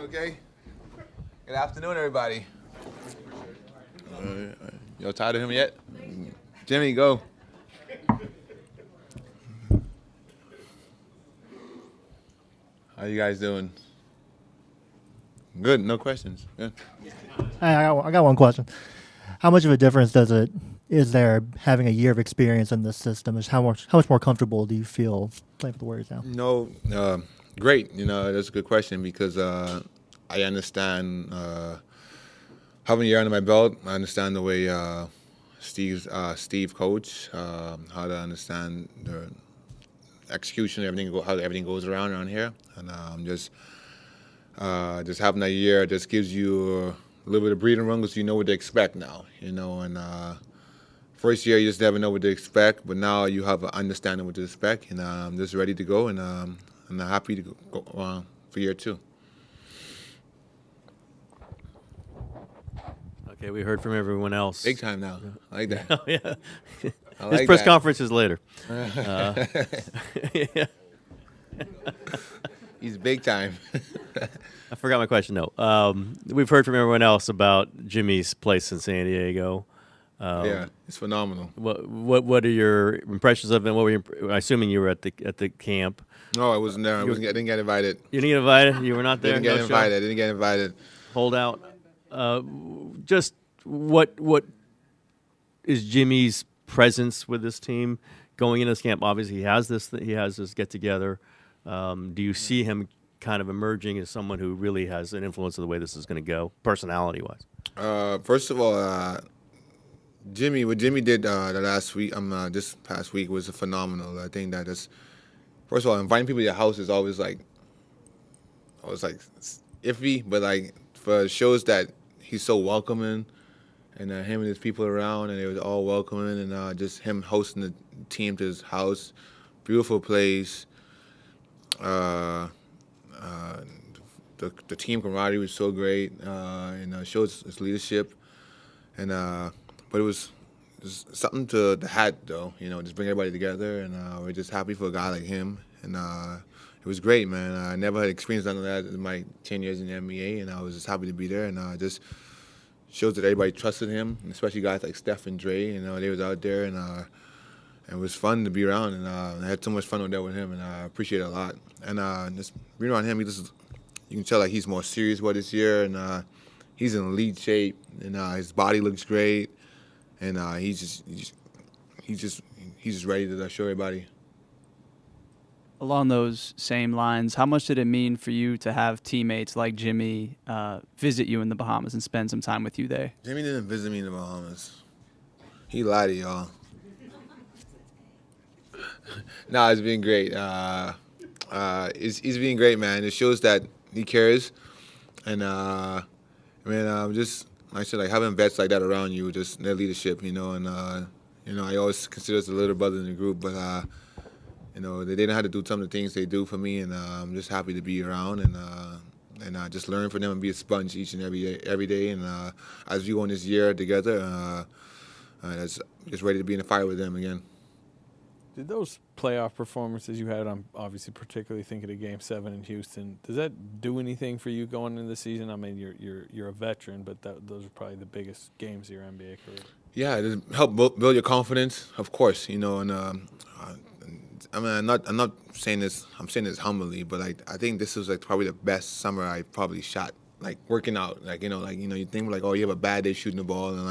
Okay. Good afternoon, everybody. Y'all tired of him yet? Jimmy, go. How you guys doing? Good. No questions. Good. Hey, I got one question. How much of a difference is there having a year of experience in this system? Is how much more comfortable do you feel playing for the Warriors now? No, great. That's a good question because I understand having a year under my belt. I understand the way Steve coach, how to understand the execution, how everything goes around here, and just having that year just gives you a little bit of breathing room because you know what to expect now. And first year you just never know what to expect, but now you have an understanding what to expect, and I'm just ready to go, and I'm happy to go for year two. Okay, we heard from everyone else. Big time now. I like that. Oh, yeah. His press conference is later. Yeah. He's big time. I forgot my question. No, we've heard from everyone else about Jimmy's place in San Diego. Yeah, it's phenomenal. What are your impressions of it? What were you, assuming you were at the camp? No, I wasn't there. I didn't get invited. You didn't get invited. You were not there. Didn't get invited. Hold out. Just what is Jimmy's presence with this team going into this camp? Obviously, he has this get together. Do you see him kind of emerging as someone who really has an influence of the way this is going to go, personality-wise? First of all, what Jimmy did this past week was phenomenal. I think that is, first of all, inviting people to your house is always iffy, but for shows that he's so welcoming, and him and his people around, and they were all welcoming, and just him hosting the team to his house, beautiful place. The team camaraderie was so great, and shows his leadership, and but it was something to had though, just bring everybody together, and we're just happy for a guy like him, and it was great, man. I never had experienced none of that in my 10 years in the NBA, and I was just happy to be there, and just shows that everybody trusted him, especially guys like Steph and Dre. They was out there, and it was fun to be around, and I had so much fun there with him, and I appreciate it a lot. And just being around him, you can tell he's more serious about this year, and he's in elite shape, and his body looks great, and he's just ready to show everybody. Along those same lines, how much did it mean for you to have teammates like Jimmy visit you in the Bahamas and spend some time with you there? Jimmy didn't visit me in the Bahamas. He lied to y'all. No, it's been great. He's been great, man. It shows that he cares, and just like I said, having vets like that around you, just their leadership, and I always consider us a little brother in the group, but they didn't have to do some of the things they do for me, and I'm just happy to be around and just learn from them and be a sponge each and every day. And as we go on this year together, just ready to be in the fire with them again. Did those playoff performances you had, I'm obviously particularly thinking of Game 7 in Houston, does that do anything for you going into the season? I mean, you're a veteran, but those are probably the biggest games of your NBA career. Yeah, it help build your confidence, of course, and I'm not saying this. I'm saying this humbly, but I think this was probably the best summer I probably shot. Working out, you think oh, you have a bad day shooting the ball, and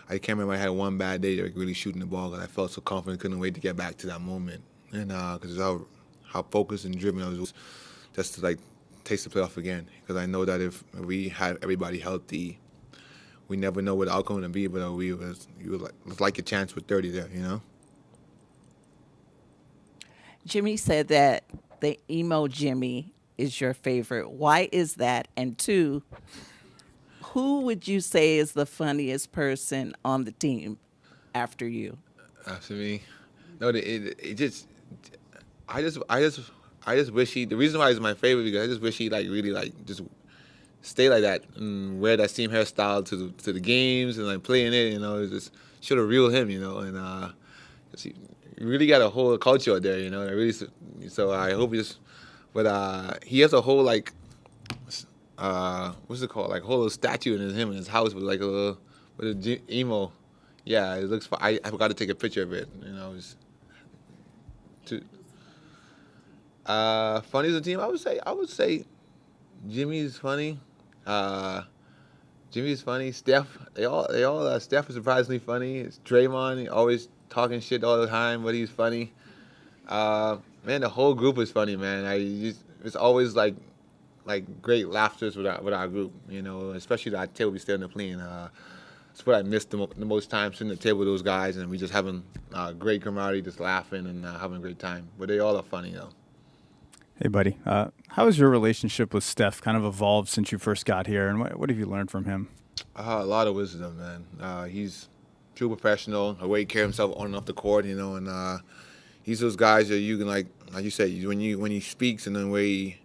I can't remember I had one bad day really shooting the ball because I felt so confident, couldn't wait to get back to that moment, and because how focused and driven I was, just to taste the playoff again. Because I know that if we had everybody healthy, we never know what the outcome would be, but you would like a chance with 30 there, Jimmy said that the emo Jimmy is your favorite. Why is that? And two, who would you say is the funniest person on the team after you? After me? No, I just wish he. The reason why he's my favorite because I just wish he really just stay like that and wear that same hairstyle to the games and play in it. Just show the real him. And he really got a whole culture out there. So I hope he just. But he has a whole what's it called? Like a whole little statue in him in his house with like a little emo. Yeah, it looks. I forgot to take a picture of it. You know, it was too. Funny as a team, I would say, Jimmy's funny. Jimmy's funny. Steph, Steph is surprisingly funny. It's Draymond, he always talking shit all the time, but he's funny. Man, the whole group is funny, man. It's always like great laughters with our group, you know, especially that table we still in the playing. That's what I missed the most time, sitting at the table with those guys, and we just having great camaraderie, just laughing and having a great time. But they all are funny, though. Hey, buddy. How has your relationship with Steph kind of evolved since you first got here, and what have you learned from him? A lot of wisdom, man. He's true professional, the way he carries himself on and off the court, you know, and he's those guys that you can, like you said, when he speaks and the way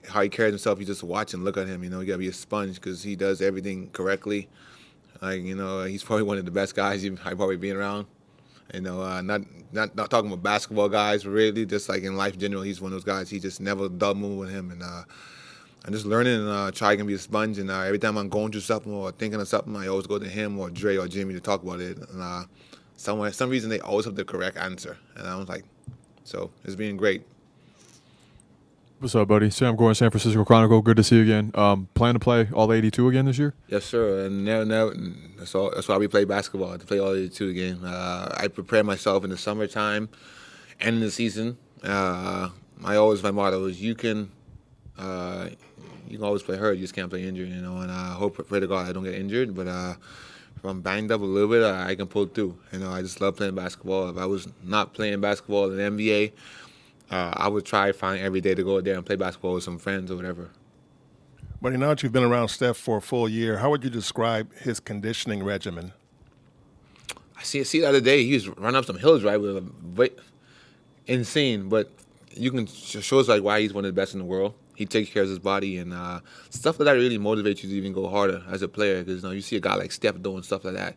how he carries himself, you just watch and look at him, you know. You got to be a sponge because he does everything correctly. Like, you know, he's probably one of the best guys I've probably been around. You know, not talking about basketball guys, but really just like in life in general, he's one of those guys. He just never double with him, and I'm just learning and trying to be a sponge. And every time I'm going through something or thinking of something, I always go to him or Dre or Jimmy to talk about it. And some reason they always have the correct answer, and I was like, so it's been great. What's up, buddy? Sam Gordon, San Francisco Chronicle. Good to see you again. Plan to play all 82 again this year? Yes, sir. And that's why we play basketball, to play all 82 again. I prepare myself in the summertime and in the season. My motto is you can always play hurt, you just can't play injured, you know. And I pray to God I don't get injured, but if I'm banged up a little bit, I can pull through. You know, I just love playing basketball. If I was not playing basketball in the NBA, I would try find every day to go there and play basketball with some friends or whatever. Buddy, now that you've been around Steph for a full year, how would you describe his conditioning regimen? I see the other day he was running up some hills, right? Insane, but you can shows like why he's one of the best in the world. He takes care of his body, and stuff like that really motivates you to even go harder as a player. Because you see a guy like Steph doing stuff like that,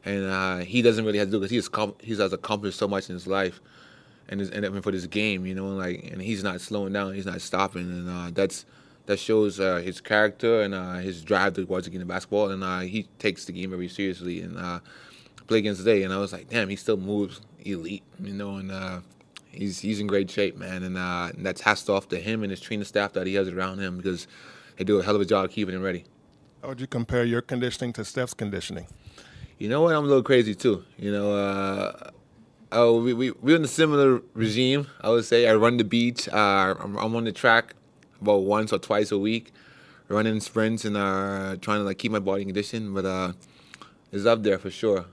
and he doesn't really have to do it because he has accomplished so much in his life. And for this game, you know, and he's not slowing down, he's not stopping, and that shows his character and his drive towards the game of basketball, and he takes the game very seriously. And play against today, and I was like, damn, he still moves elite, you know, and he's in great shape, man, and that's hats off to him and his training staff that he has around him because they do a hell of a job keeping him ready. How would you compare your conditioning to Steph's conditioning? You know what? I'm a little crazy too. You know. We're in a similar regime, I would say. I run the beach. I'm on the track about once or twice a week, running sprints and trying to like keep my body in condition. But it's up there for sure.